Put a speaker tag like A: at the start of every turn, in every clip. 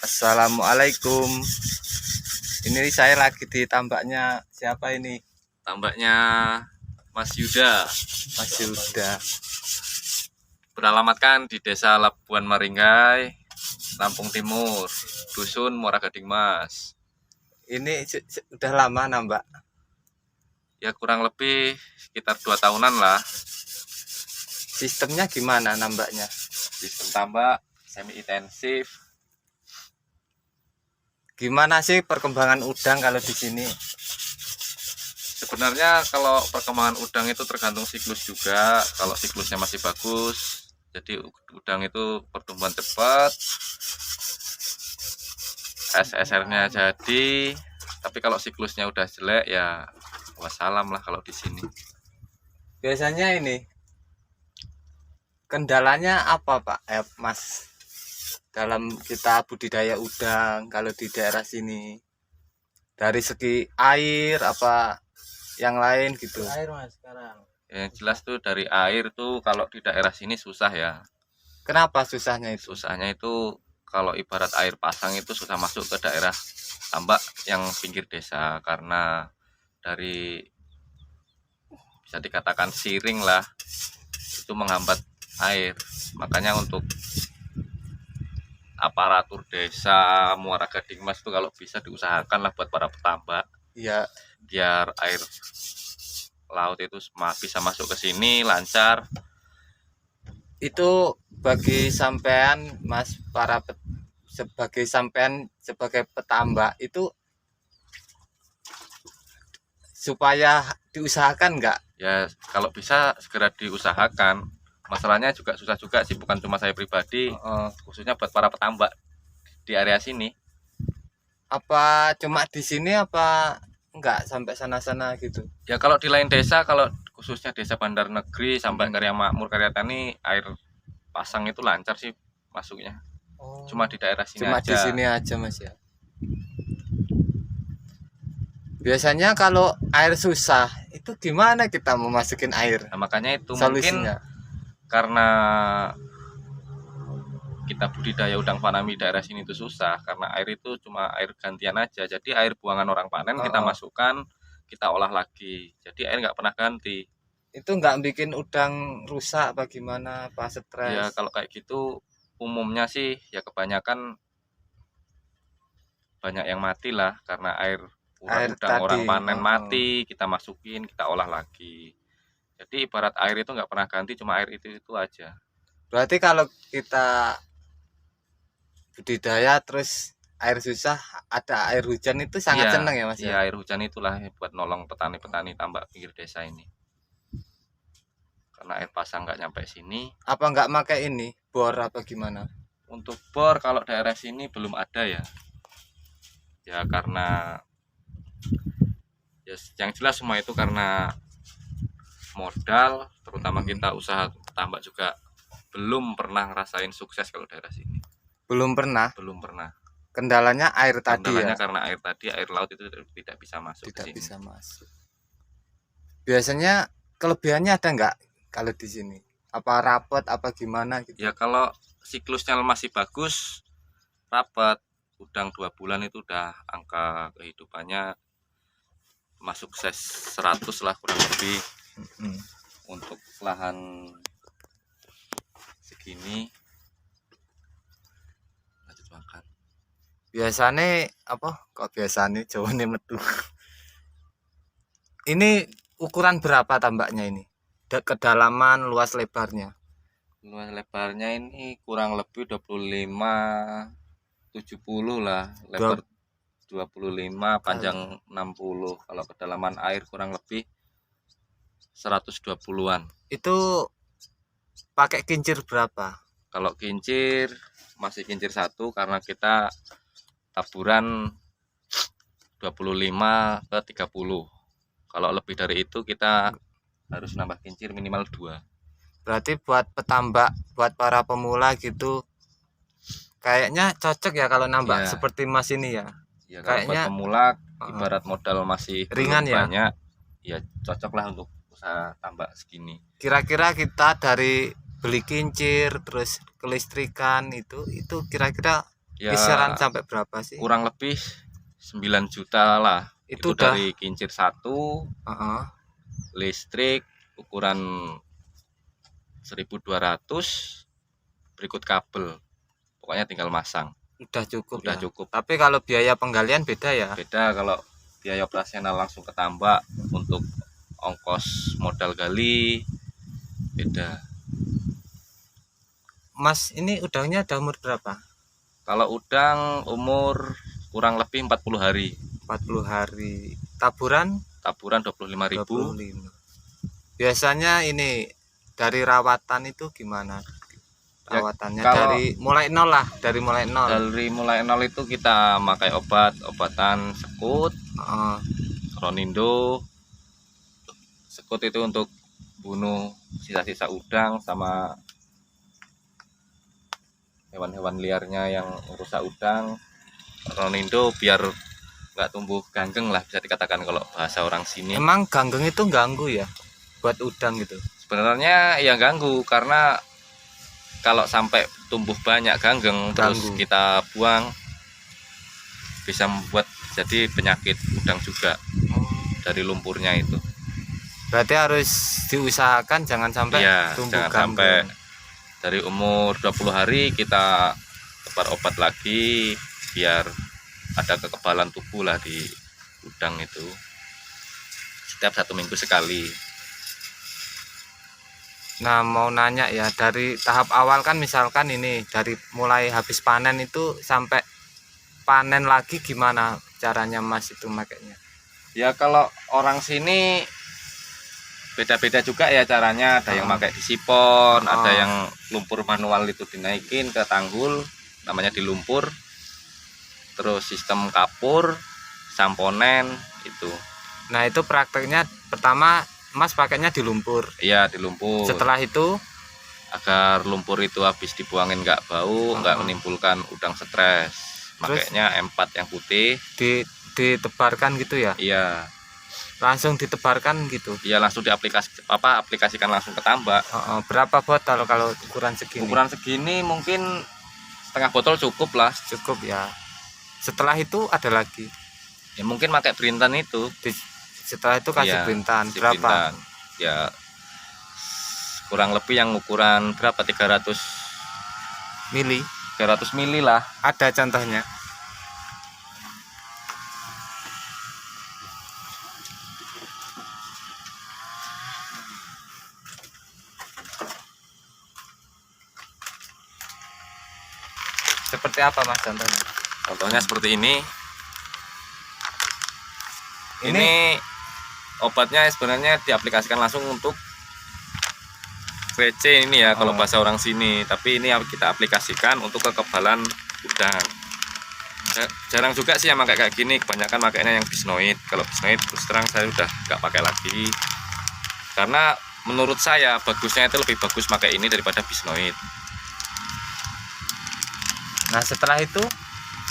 A: Assalamualaikum. Ini saya lagi di tambaknya siapa ini?
B: Tambaknya Mas Yuda.
A: Mas Yuda.
B: Beralamatkan di Desa Labuan Maringgai, Lampung Timur, Dusun Muara Gading Mas.
A: Ini sudah lama nambak?
B: Ya kurang lebih sekitar 2 tahunan lah.
A: Sistemnya gimana nambaknya?
B: Sistem tambak semi intensif.
A: Gimana sih perkembangan udang kalau di sini?
B: Sebenarnya kalau perkembangan udang itu tergantung siklus juga. Kalau siklusnya masih bagus, jadi udang itu pertumbuhan cepat, SSR-nya jadi. Tapi kalau siklusnya udah jelek ya wassalam lah kalau di sini.
A: Biasanya ini kendalanya apa Pak Mas dalam kita budidaya udang kalau di daerah sini? Dari segi air apa yang lain gitu?
C: Air Mas sekarang.
B: Yang jelas tuh dari air tuh kalau di daerah sini susah ya.
A: Kenapa susahnya itu?
B: Susahnya itu kalau ibarat air pasang itu susah masuk ke daerah tambak yang pinggir desa karena dari bisa dikatakan siring lah itu menghambat air. Makanya untuk aparatur desa Muara Gading Mas itu kalau bisa diusahakan lah buat para petambak.
A: Ya,
B: biar air laut itu bisa masuk ke sini lancar.
A: itu bagi sampean Mas sebagai sampean sebagai petambak itu supaya diusahakan enggak?
B: Ya kalau bisa segera diusahakan. Masalahnya juga susah juga sih, bukan cuma saya pribadi, khususnya buat para petambak di area sini.
A: Apa cuma di sini apa enggak sampai sana-sana gitu?
B: Ya kalau di lain desa, kalau khususnya desa Bandar Negeri sampai Karya Makmur, Karya Tani, air pasang itu lancar sih masuknya. Cuma di daerah sini
A: cuma
B: aja.
A: Di sini aja Mas ya. Biasanya kalau air susah itu gimana kita mau masukin air?
B: Nah, makanya itu
A: solusinya.
B: Mungkin karena kita budidaya udang fanami daerah sini itu susah karena air itu cuma air gantian aja. Jadi air buangan orang panen kita masukkan, kita olah lagi. Jadi air nggak pernah ganti.
A: Itu nggak bikin udang rusak bagaimana pas stres?
B: Ya kalau kayak gitu umumnya sih ya kebanyakan banyak yang mati lah karena air udang tadi, orang panen mati, kita masukin, kita olah lagi. Jadi ibarat air itu nggak pernah ganti, cuma air itu aja.
A: Berarti kalau kita budidaya terus air susah, ada air hujan itu sangat senang ya Mas?
B: Iya, air hujan itulah buat nolong petani-petani tambak pinggir desa ini. Karena air pasang nggak nyampe sini.
A: Apa nggak pakai ini bor apa gimana?
B: Untuk bor kalau daerah sini belum ada ya. Ya karena ya yang jelas semua itu karena modal, terutama kita usaha tambak juga belum pernah ngerasain sukses kalau daerah sini.
A: Belum pernah. Kendalanya air tadi.
B: Kendalanya karena air tadi, air laut itu tidak bisa masuk.
A: Tidak bisa masuk. Biasanya kelebihannya ada nggak kalau di sini? Apa rapat apa gimana gitu?
B: Ya kalau siklusnya masih bagus, rapat. Udang 2 bulan itu udah angka kehidupannya masuk sukses 100 lah kurang lebih. Untuk lahan segini lanjut makan.
A: Biasanya apa? Kok biasanya jawane metu. Ini ukuran berapa tambaknya ini? Kedalaman, luas lebarnya?
B: Luas lebarnya ini kurang lebih 25-70 lah, lebar 25, panjang 60. Kalau kedalaman air kurang lebih 120-an.
A: Itu pakai kincir berapa?
B: Kalau kincir masih kincir 1 karena kita taburan 25 ke 30. Kalau lebih dari itu kita harus nambah kincir minimal 2.
A: Berarti buat petambak, buat para pemula gitu kayaknya cocok ya kalau nambah seperti Mas ini ya.
B: Ya kayaknya buat pemula ibarat modal masih
A: ringan ya.
B: Banyak, ya cocok lah untuk usaha tambak segini.
A: Kira-kira kita dari beli kincir terus kelistrikan itu kira-kira
B: Ya
A: Kisaran sampai berapa sih?
B: kurang lebih 9 juta lah.
A: Itu
B: Itu
A: udah
B: dari kincir satu,
A: heeh,
B: listrik ukuran 1200, berikut kabel. Pokoknya tinggal masang.
A: udah cukup
B: Udah
A: ya.
B: cukup.
A: Tapi kalau biaya penggalian beda ya.
B: Beda kalau biaya operasional langsung ke tambak, untuk ongkos modal gali beda.
A: Mas, ini udangnya ada umur berapa?
B: Kalau udang umur kurang lebih 40 hari.
A: 40 hari. Taburan
B: Taburan 25.000.
A: 25. Biasanya ini dari rawatan itu gimana?
B: Ya,
A: Rawatannya
B: kalau
A: dari mulai nol lah, dari mulai nol.
B: dari mulai nol itu kita pakai obatan sekut,
A: Heeh.
B: Ronindo. Sekut itu untuk bunuh sisa-sisa udang sama hewan-hewan liarnya yang merusak udang. Ronindo biar nggak tumbuh ganggeng lah, bisa dikatakan kalau bahasa orang sini.
A: Emang ganggeng itu ganggu ya buat udang gitu?
B: Sebenarnya ya ganggu, karena kalau sampai tumbuh banyak ganggeng terus
A: Ganggu.
B: kita buang, bisa membuat jadi penyakit udang juga dari lumpurnya itu.
A: Berarti harus diusahakan jangan sampai
B: Iya,
A: tumbuh
B: jangan sampai
A: ganggeng.
B: dari umur 20 hari kita tebar obat lagi biar ada kekebalan tubuh lah di udang itu. Setiap 1 minggu sekali.
A: Nah, mau nanya ya, dari tahap awal kan misalkan ini dari mulai habis panen itu sampai panen lagi gimana caranya Mas itu makanya?
B: Ya kalau orang sini beda-beda juga ya caranya. Ada yang pakai disipon, ada yang lumpur manual itu dinaikin ke tanggul, namanya dilumpur. Terus sistem kapur, samponen itu.
A: Nah, itu prakteknya pertama Mas pakainya di lumpur.
B: Iya, dilumpur.
A: Setelah itu
B: Agar lumpur itu habis dibuangin nggak bau, nggak menimbulkan udang stres. Makanya M4 yang putih
A: ditebarkan gitu ya?
B: iya.
A: Langsung ditebarkan gitu.
B: Iya, langsung aplikasikan langsung ke tambak.
A: Berapa botol kalau ukuran segini?
B: Ukuran segini mungkin setengah botol cukup lah.
A: Cukup ya. Setelah itu ada lagi.
B: Ya mungkin pakai berintan itu.
A: Setelah itu kasih
B: Iya,
A: berintan
B: si
A: berapa?
B: berintan. Ya kurang lebih yang ukuran berapa, 300
A: Mili.
B: mili lah.
A: Ada contohnya? Seperti apa Mas contohnya?
B: Contohnya seperti ini. Ini obatnya sebenarnya diaplikasikan langsung untuk VC ini ya, kalau bahasa orang sini. Tapi ini kita aplikasikan untuk kekebalan udang. Jarang juga sih yang pakai kayak gini, kebanyakan makainya yang bisnoid. Kalau bisnoid terus terang saya udah nggak pakai lagi, karena menurut saya bagusnya itu lebih bagus pakai ini daripada bisnoid.
A: Nah, setelah itu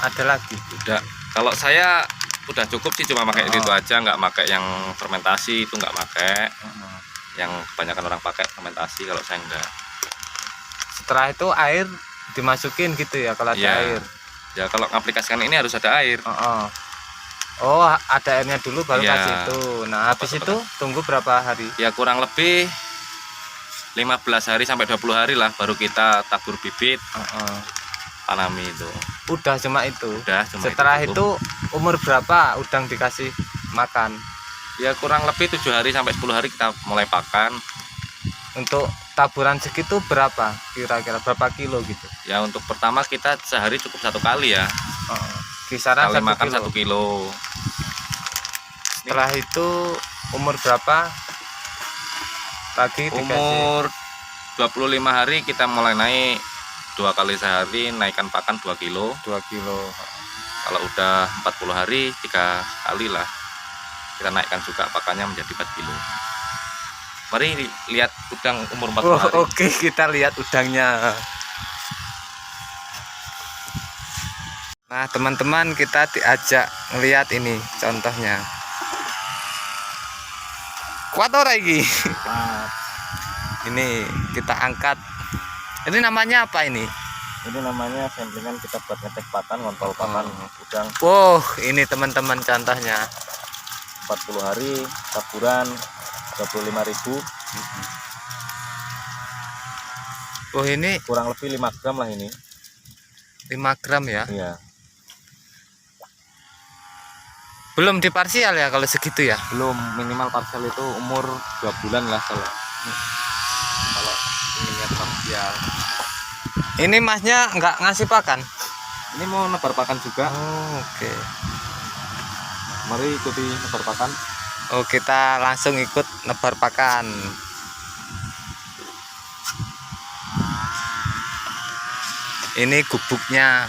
A: ada lagi.
B: Udah, kalau saya udah cukup sih, cuma pakai itu aja, nggak pakai yang fermentasi, itu nggak pakai. Yang kebanyakan orang pakai fermentasi, kalau saya enggak.
A: Setelah itu air dimasukin gitu ya kalau ada air.
B: Ya kalau aplikasikan ini harus ada air.
A: Oh, ada airnya dulu baru kasih itu. Nah, habis itu tunggu berapa hari?
B: Ya kurang lebih 15 hari sampai 20 hari lah baru kita tabur bibit. Tanami itu.
A: Udah cuma itu.
B: Udah cuma
A: setelah
B: itu
A: umur berapa udang dikasih makan?
B: Ya kurang lebih 7 hari sampai 10 hari kita mulai pakan.
A: Untuk taburan segitu berapa? Kira-kira berapa kilo gitu?
B: Ya untuk pertama kita sehari cukup 1 kali ya.
A: Kisaran
B: sekali
A: 1
B: makan
A: kilo.
B: 1 kilo.
A: Setelah itu umur berapa? Lagi dikasih.
B: Umur 25 hari kita mulai naik 2 kali sehari, naikkan pakan 2 kilo.
A: 2 kilo.
B: Kalau udah 40 hari 3 kali lah kita naikkan juga pakannya menjadi 4 kilo. Mari lihat udang umur 40 hari.
A: Oke, kita lihat udangnya. Nah, teman-teman, kita diajak ngelihat ini contohnya. Kuat ora iki?
B: Kuat.
A: Ini kita angkat. Ini namanya apa ini?
C: Ini namanya samplingan kita buat ngecek pakan, ngontrol pakan udang.
A: Wow, ini teman-teman contohnya.
C: 40 hari taburan 25.000.
A: Oh, ini
C: Kurang lebih 5 gram lah ini.
A: 5 gram ya.
C: Iya.
A: Belum diparsial ya kalau segitu ya.
C: Belum, minimal parsial itu umur 2 bulan lah kalau ininya parsial.
A: Ini masnya nggak ngasih pakan?
C: Ini mau nebar pakan juga.
A: Oh, oke.
C: Mari ikuti nebar pakan.
A: Oh, kita langsung ikut nebar pakan. Ini gubuknya.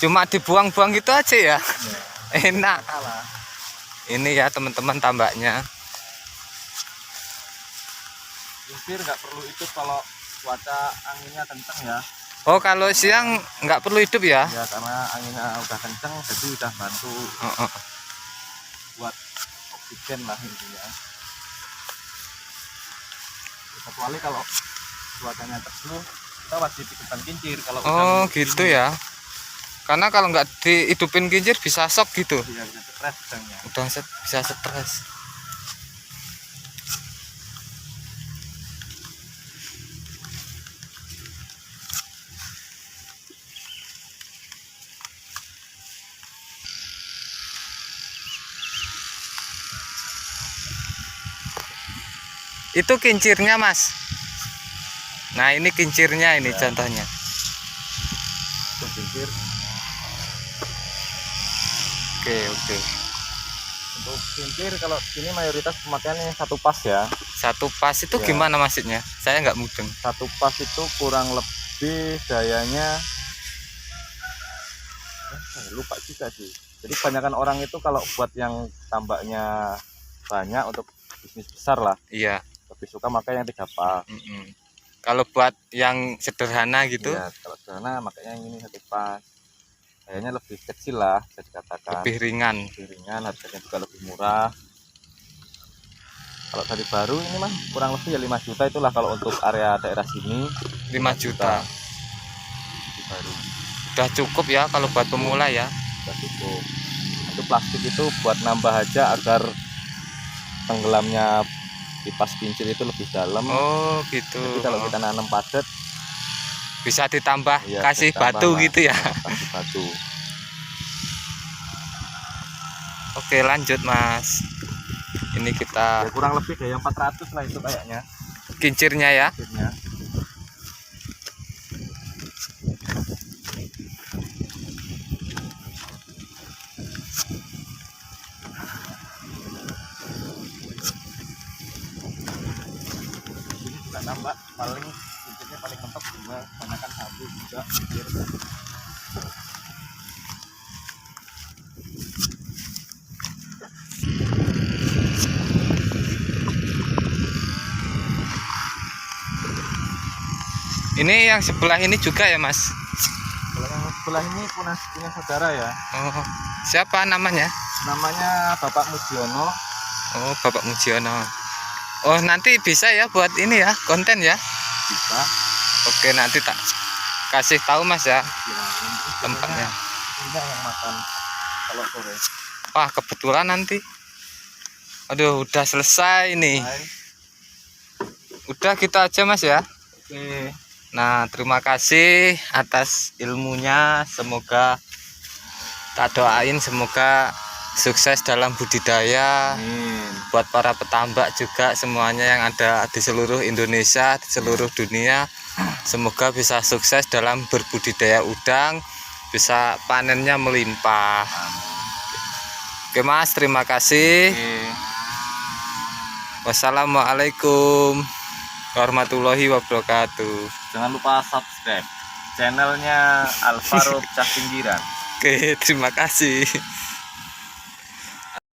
A: Cuma dibuang-buang gitu aja ya. Enak. Ini ya teman-teman tambaknya.
C: Kincir nggak perlu itu kalau cuaca anginnya kenceng ya.
A: Oh, kalau siang nggak perlu hidup ya?
C: Ya karena anginnya udah kenceng, jadi udah bantu buat oksigen lah intinya. Kecuali kalau cuacanya teduh, kita wajib hidupkan kincir. Kalau
A: Oh,
C: udang
A: gitu
C: ini,
A: ya. Karena kalau nggak dihidupin kincir bisa shock gitu.
C: ya bisa stres udangnya.
A: Udah bisa stres. Itu kincirnya, Mas. Nah, ini kincirnya ini contohnya.
C: Untuk kincir,
A: Oke.
C: untuk kincir kalau sini mayoritas pemakaiannya satu pas ya.
A: Satu pas itu
C: Ya.
A: gimana maksudnya? Saya nggak mudeng.
C: Satu pas itu kurang lebih dayanya lupa juga sih. Jadi kebanyakan orang itu kalau buat yang tambaknya banyak untuk bisnis besar lah,
A: Iya.
C: lebih suka pakai yang 3 pas.
A: Kalau buat yang sederhana gitu,
C: Ya, kalau sederhana makanya yang ini 1 pas. Kayaknya lebih kecil lah bisa dikatakan.
A: lebih ringan.
C: Lebih ringan, harganya juga lebih murah. Kalau tadi baru ini mah kurang lebih ya 5 juta itulah kalau untuk area daerah sini.
A: 5 juta.
C: Tadi baru
A: Udah cukup ya kalau buat pemula ya.
C: sudah cukup. Itu plastik itu buat nambah aja agar tenggelamnya kipas kincir itu lebih dalam.
A: Oh, gitu.
C: Jadi kalau kita nanam padat
A: Bisa ditambah
C: ya
A: kasih
C: ditambah
A: batu
C: lah,
A: gitu ya.
C: kasih batu.
A: Oke, lanjut, Mas. Ini kita
C: Ya kurang lebih kayak 400 lah itu kayaknya
A: kincirnya ya.
C: kincirnya. Ini juga nambah paling kincirnya paling mentok juga kebanyakan satu juga kincir.
A: Ini yang sebelah ini juga ya, Mas.
C: Kalau yang sebelah ini punya saudara ya,
A: Oh, siapa namanya?
C: namanya Bapak Mujiono.
A: Oh, Bapak Mujiono. Oh, nanti bisa ya buat ini ya, konten ya.
C: Bisa
A: Oke, nanti tak kasih tahu, Mas ya,
C: ya, ini
A: tempatnya.
C: Ini yang makan kalau sore.
A: Wah, kebetulan nanti. Aduh, udah selesai nih.
C: Hai.
A: Udah gitu aja, Mas ya.
C: Oke.
A: Nah, terima kasih atas ilmunya. Semoga tak doain semoga sukses dalam budidaya.
C: Amin.
A: Buat para petambak juga semuanya yang ada di seluruh Indonesia, di seluruh dunia, semoga bisa sukses dalam berbudidaya udang, bisa panennya melimpah. Oke, Mas, terima kasih.
C: Oke.
A: Wassalamualaikum warahmatullahi wabarakatuh.
C: Jangan lupa subscribe channelnya Alvaro Cah Pinggiran.
A: Oke, terima kasih.